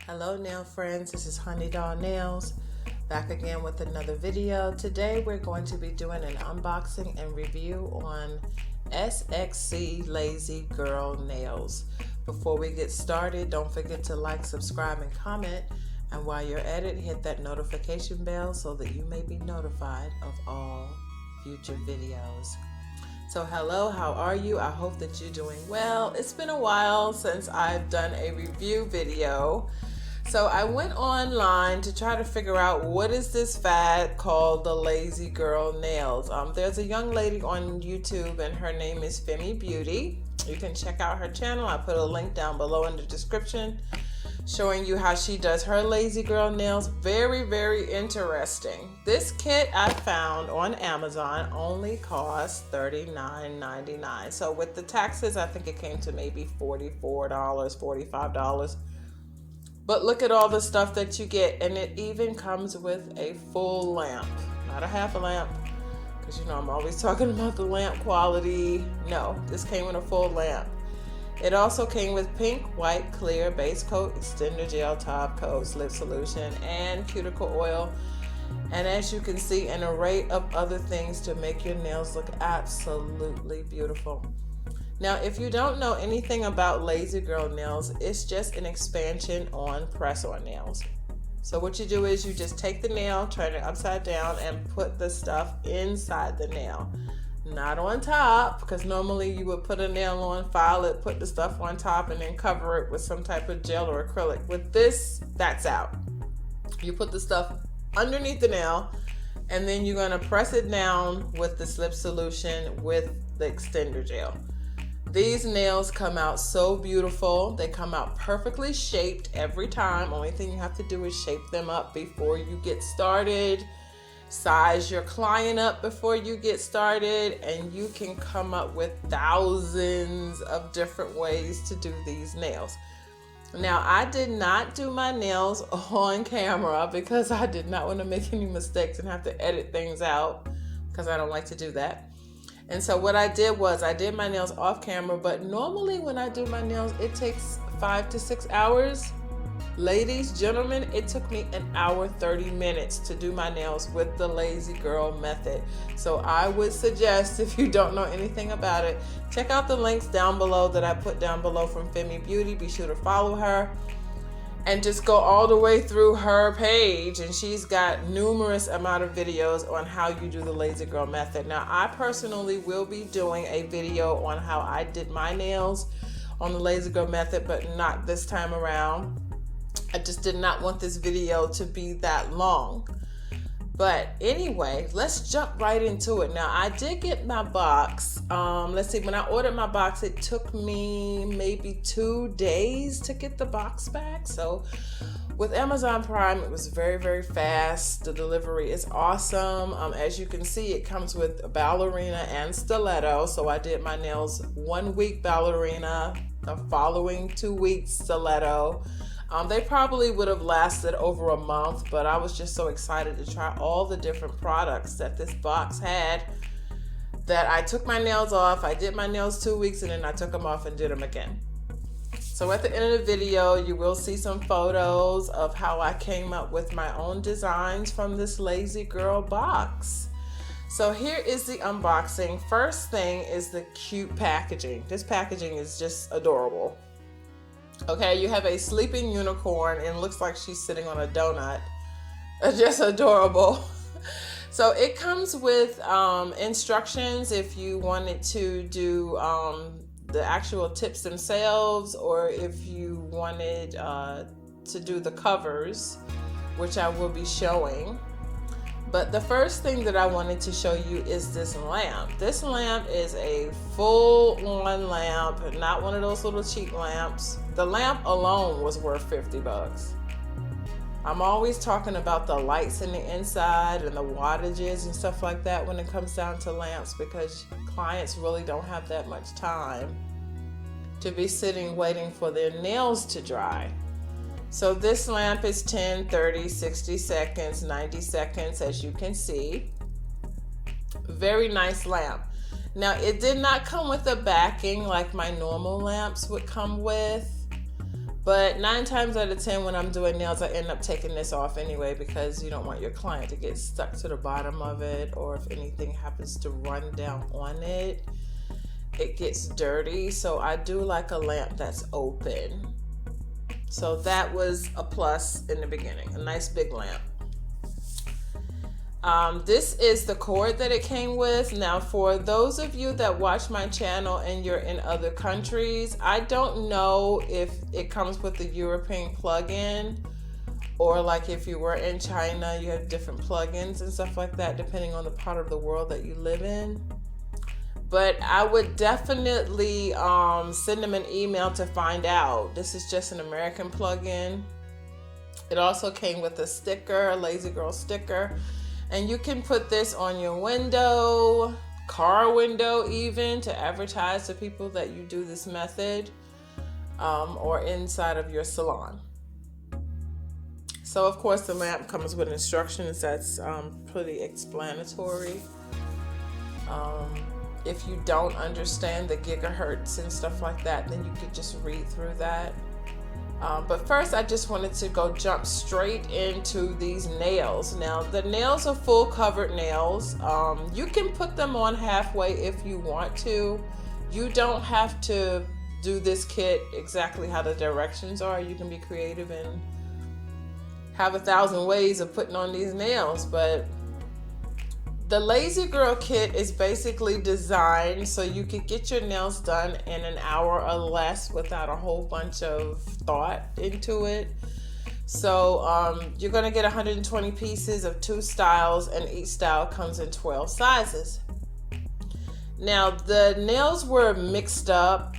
Hello nail friends, this is Honey Doll Nails, back again with another video. Today we're going to be doing an unboxing and review on SXC Lazy Girl Nails. Before we get started, don't forget to like, subscribe, and comment. And while you're at it, hit that notification bell so that you may be notified of all future videos. So hello, how are you? I hope that you're doing well. It's been a while since I've done a review video. So I went online to try to figure out what is this fad called the Lazy Girl Nails. There's a young lady on YouTube and her name is Femi Beauty. You can check out her channel. I put a link down below in the description showing you how she does her Lazy Girl nails. Very, very interesting. This kit I found on Amazon only costs $39.99. So with the taxes, I think it came to maybe $44, $45. But look at all the stuff that you get, and it even comes with a full lamp, not a half a lamp, because you know I'm always talking about the lamp quality. No, this came with a full lamp. It also came with pink, white, clear base coat, extender gel, top coat, slip solution, and cuticle oil. And as you can see, an array of other things to make your nails look absolutely beautiful. Now, if you don't know anything about Lazy Girl Nails, it's just an expansion on press-on nails. So what you do is you just take the nail, turn it upside down, and put the stuff inside the nail. Not on top, because normally you would put a nail on, file it, put the stuff on top, and then cover it with some type of gel or acrylic. With this, that's out. You put the stuff underneath the nail, and then you're going to press it down with the slip solution with the extender gel. These nails come out so beautiful. They come out perfectly shaped every time. Only thing you have to do is shape them up before you get started. Size your client up before you get started, and you can come up with thousands of different ways to do these nails. Now, I did not do my nails on camera because I did not want to make any mistakes and have to edit things out, because I don't like to do that. And so what I did was I did my nails off camera, but normally when I do my nails, it takes 5 to 6 hours. Ladies, gentlemen, it took me 1 hour 30 minutes to do my nails with the Lazy Girl method. So I would suggest, if you don't know anything about it, check out the links down below that I put down below from Femi Beauty. Be sure to follow her and just go all the way through her page, and she's got numerous amount of videos on how you do the Lazy Girl method. Now, I personally will be doing a video on how I did my nails on the Lazy Girl method, but not this time around. I just did not want this video to be that long. But anyway, let's jump right into it. Now, I did get my box. Let's see, when I ordered my box, it took me maybe 2 days to get the box back. So with Amazon Prime, it was very, very fast. The delivery is awesome. As you can see, it comes with a ballerina and stiletto. So I did my nails 1 week ballerina, the following 2 weeks stiletto. They probably would have lasted over a month, but I was just so excited to try all the different products that this box had that I took my nails off. I did my nails 2 weeks, and then I took them off and did them again. So at the end of the video, you will see some photos of how I came up with my own designs from this Lazy Girl box. So here is the unboxing. First thing is the cute packaging. This packaging is just adorable. Okay, you have a sleeping unicorn, and it looks like she's sitting on a donut. Just adorable. So it comes with instructions if you wanted to do the actual tips themselves, or if you wanted to do the covers, which I will be showing. But the first thing that I wanted to show you is this lamp. This lamp is a full-on lamp, not one of those little cheap lamps. The lamp alone was worth 50 bucks. I'm always talking about the lights in the inside and the wattages and stuff like that when it comes down to lamps, because clients really don't have that much time to be sitting waiting for their nails to dry. So this lamp is 10, 30, 60 seconds, 90 seconds, as you can see. Very nice lamp. Now, it did not come with a backing like my normal lamps would come with, But 9 times out of 10 when I'm doing nails, I end up taking this off anyway, because you don't want your client to get stuck to the bottom of it, or if anything happens to run down on it, it gets dirty. So I do like a lamp that's open. So that was a plus in the beginning, a nice big lamp. This is the cord that it came with. Now, for those of you that watch my channel and you're in other countries, I don't know if it comes with the European plug-in, or like if you were in China, you have different plug-ins and stuff like that, depending on the part of the world that you live in. But I would definitely send them an email to find out. This is just an American plug-in. It also came with a sticker, a Lazy Girl sticker. And you can put this on your window, car window even, to advertise to people that you do this method, or inside of your salon. So of course the lamp comes with instructions. That's pretty explanatory. If you don't understand the gigahertz and stuff like that, then you could just read through that. But first I just wanted to jump straight into these nails. Now the nails are full covered nails. You can put them on halfway if you want to. You don't have to do this kit exactly how the directions are. You can be creative and have 1,000 ways of putting on these nails, but the Lazy Girl kit is basically designed so you could get your nails done in an hour or less without a whole bunch of thought into it. So you're going to get 120 pieces of 2 styles, and each style comes in 12 sizes. Now the nails were mixed up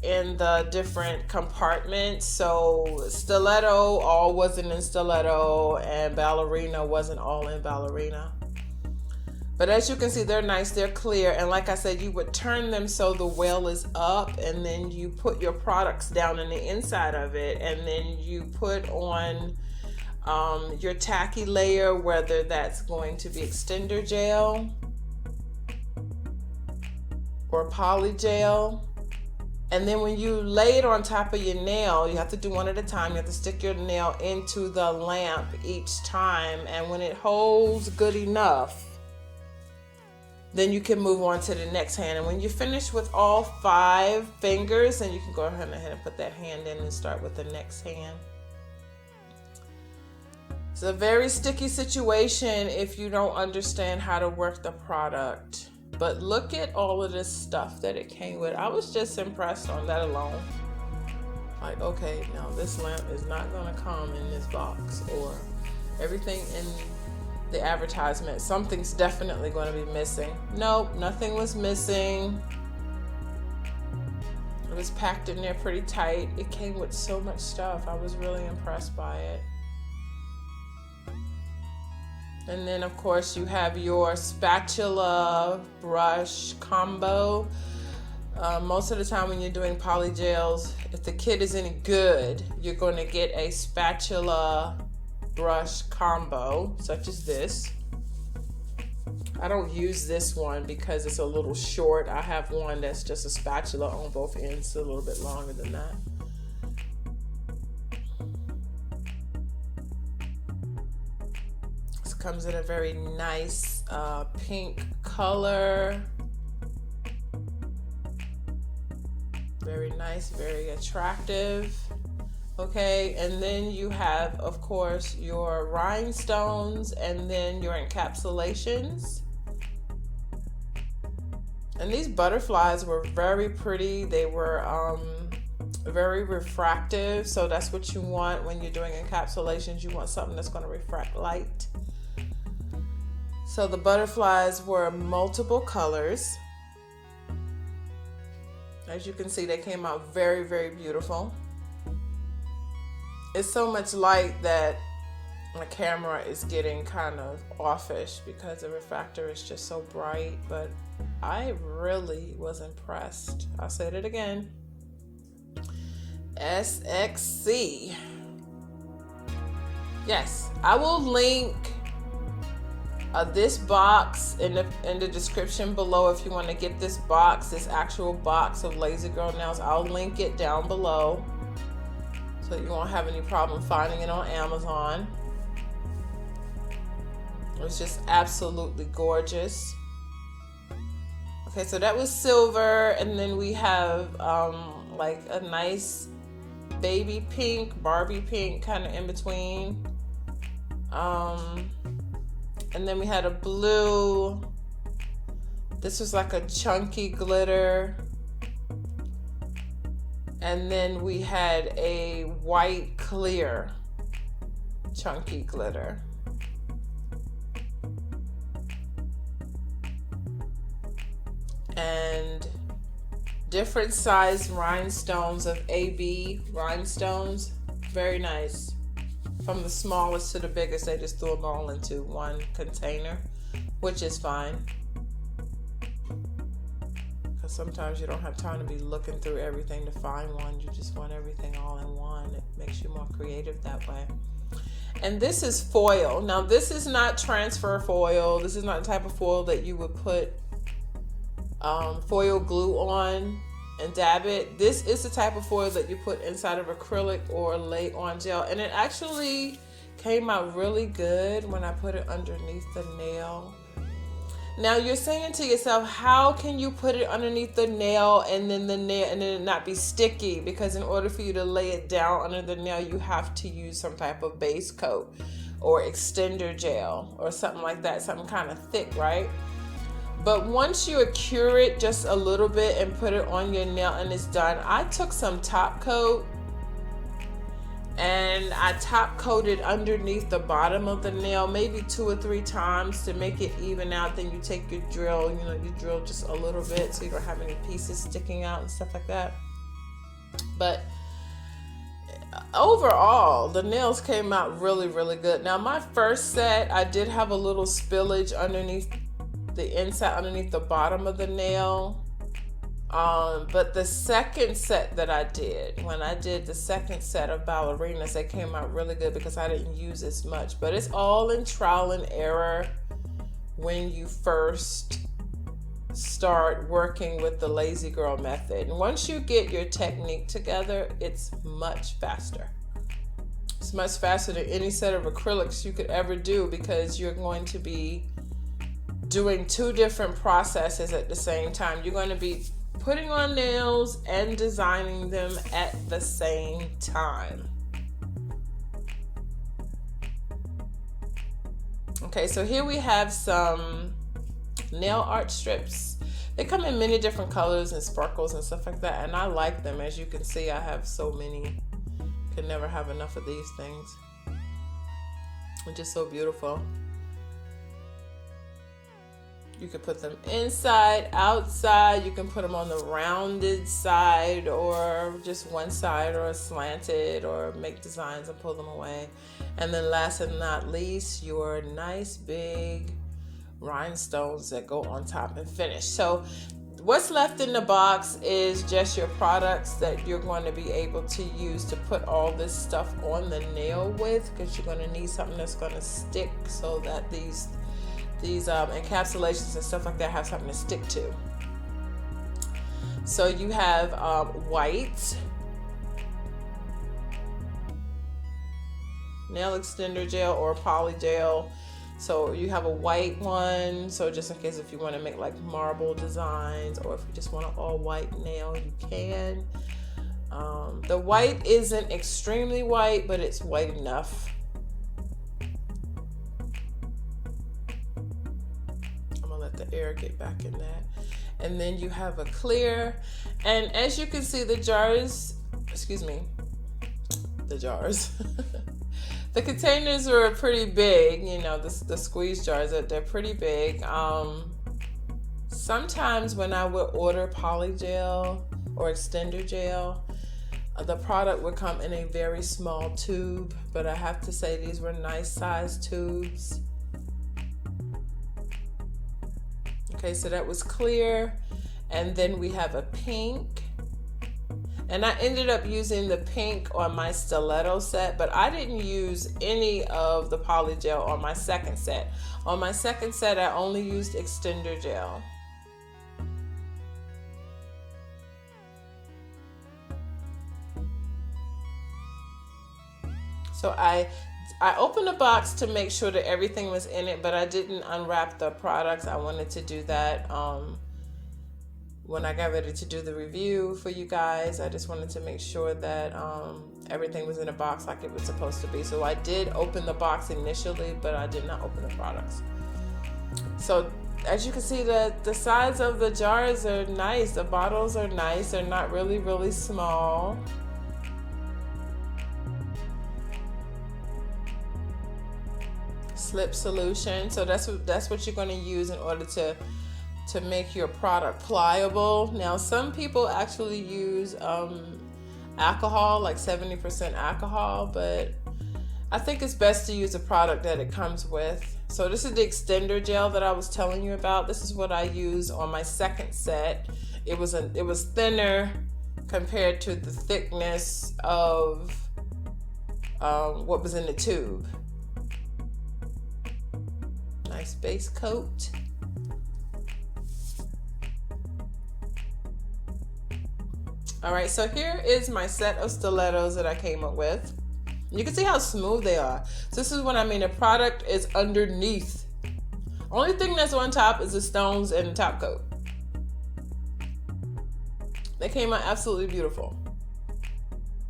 in the different compartments. So stiletto all wasn't in stiletto, and ballerina wasn't all in ballerina. But as you can see, they're nice, they're clear, and like I said, you would turn them so the well is up, and then you put your products down in the inside of it, and then you put on your tacky layer, whether that's going to be extender gel or poly gel. And then when you lay it on top of your nail, you have to do one at a time. You have to stick your nail into the lamp each time, and when it holds good enough, then you can move on to the next hand. And when you're finished with all 5 fingers, then you can go ahead and put that hand in and start with the next hand. It's a very sticky situation if you don't understand how to work the product. But look at all of this stuff that it came with. I was just impressed on that alone. Like, okay, now this lamp is not gonna come in this box, or everything in the advertisement, something's definitely going to be missing. Nope, nothing was missing. It was packed in there pretty tight. It came with so much stuff. I was really impressed by it. And then of course you have your spatula brush combo. Most of the time when you're doing poly gels, if the kit is any good, you're going to get a spatula brush combo such as this. I don't use this one because it's a little short. I have one that's just a spatula on both ends, a little bit longer than that. This comes in a very nice pink color. Very nice, very attractive. Okay, and then you have, of course, your rhinestones, and then your encapsulations. And these butterflies were very pretty. They were very refractive, so that's what you want when you're doing encapsulations. You want something that's going to refract light. So the butterflies were multiple colors. As you can see, they came out very, very beautiful. It's so much light that my camera is getting kind of offish because the refractor is just so bright, but I really was impressed. I'll say it again. SXC. Yes, I will link this box in the description below if you want to get this box, this actual box of Lazy Girl nails. I'll link it down below. so you won't have any problem finding it on Amazon. It's just absolutely gorgeous. Okay, so that was silver, and then we have like a nice baby pink, Barbie pink, kind of in between. And then we had a blue. This was like a chunky glitter. And then we had a white clear chunky glitter. And different size rhinestones of AB rhinestones. Very nice. From the smallest to the biggest, they just threw them all into one container, which is fine. Because sometimes you don't have time to be looking through everything to find one. You just want everything all in one. It makes you more creative that way. And this is foil. Now, this is not transfer foil. This is not the type of foil that you would put foil glue on and dab it. This is the type of foil that you put inside of acrylic or lay on gel, and it actually came out really good when I put it underneath the nail. Now you're saying to yourself, how can you put it underneath the nail and then it not be sticky? Because in order for you to lay it down under the nail, you have to use some type of base coat or extender gel or something like that, something kind of thick, right? But once you cure it just a little bit and put it on your nail and it's done, I took some top coat and I top coated underneath the bottom of the nail maybe 2 or 3 times to make it even out. Then you take your drill, you drill just a little bit so you don't have any pieces sticking out and stuff like that. But overall, the nails came out really, really good. Now my first set, I did have a little spillage underneath the inside, underneath the bottom of the nail. But the second set that I did, when I did the second set of ballerinas, they came out really good because I didn't use as much. But it's all in trial and error when you first start working with the Lazy Girl method. And once you get your technique together, it's much faster. It's much faster than any set of acrylics you could ever do, because you're going to be doing 2 different processes at the same time. You're going to be putting on nails and designing them at the same time. Okay, so here we have some nail art strips. They come in many different colors and sparkles and stuff like that, and I like them. As you can see, I have so many. Could never have enough of these things. They're just so beautiful. You can put them inside, outside. You can put them on the rounded side or just one side, or slanted, or make designs and pull them away. And then last and not least, your nice big rhinestones that go on top and finish. So what's left in the box is just your products that you're going to be able to use to put all this stuff on the nail with, because you're going to need something that's going to stick so that these encapsulations and stuff like that have something to stick to. So you have white nail extender gel or poly gel. So you have a white one, so just in case if you want to make like marble designs, or if you just want an all white nail, you can. The white isn't extremely white, but it's white enough. The air get back in that. And then you have a clear, and as you can see, the jars, the containers are pretty big. The squeeze jars, they're pretty big. Sometimes when I would order poly gel or extender gel, the product would come in a very small tube, but I have to say these were nice sized tubes. Okay, so that was clear, and then we have a pink, and I ended up using the pink on my stiletto set, but I didn't use any of the poly gel on my second set. On my second set, I only used extender gel. So I opened the box to make sure that everything was in it, but I didn't unwrap the products. I wanted to do that when I got ready to do the review for you guys. I just wanted to make sure that everything was in a box like it was supposed to be. So I did open the box initially, but I did not open the products. So as you can see, the size of the jars are nice. The bottles are nice. They're not really, really small. Slip solution. So that's what you're going to use in order to make your product pliable. Now, some people actually use alcohol, like 70% alcohol, but I think it's best to use a product that it comes with. So this is the extender gel that I was telling you about. This is what I use on my second set. It was thinner compared to the thickness of what was in the tube. Nice base coat. All right, so here is my set of stilettos that I came up with. You can see how smooth they are. So this is what I mean. The product is underneath. Only thing that's on top is the stones and the top coat. They came out absolutely beautiful.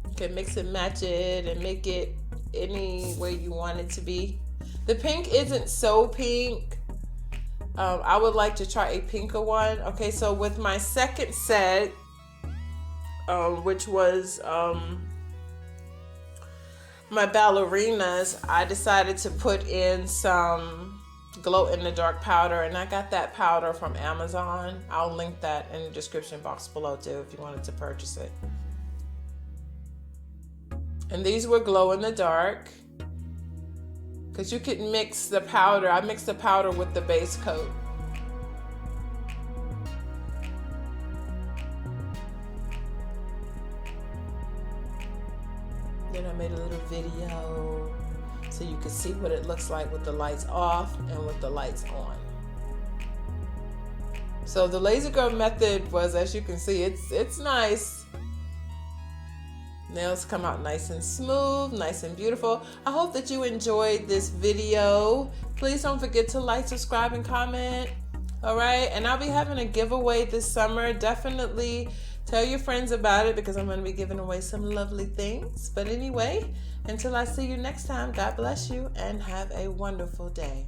You can mix and match it and make it any way you want it to be. The pink isn't so pink. I would like to try a pinker one. Okay, so with my second set, which was my ballerinas, I decided to put in some glow-in-the-dark powder, and I got that powder from Amazon. I'll link that in the description box below too if you wanted to purchase it. And these were glow-in-the-dark, because you could mix the powder. I mixed the powder with the base coat. Then I made a little video so you could see what it looks like with the lights off and with the lights on. So the laser girl method was, as you can see, it's nice. Nails come out nice and smooth, nice and beautiful. I hope that you enjoyed this video. Please don't forget to like, subscribe, and comment. All right, and I'll be having a giveaway this summer. Definitely tell your friends about it because I'm going to be giving away some lovely things. But anyway, until I see you next time, God bless you and have a wonderful day.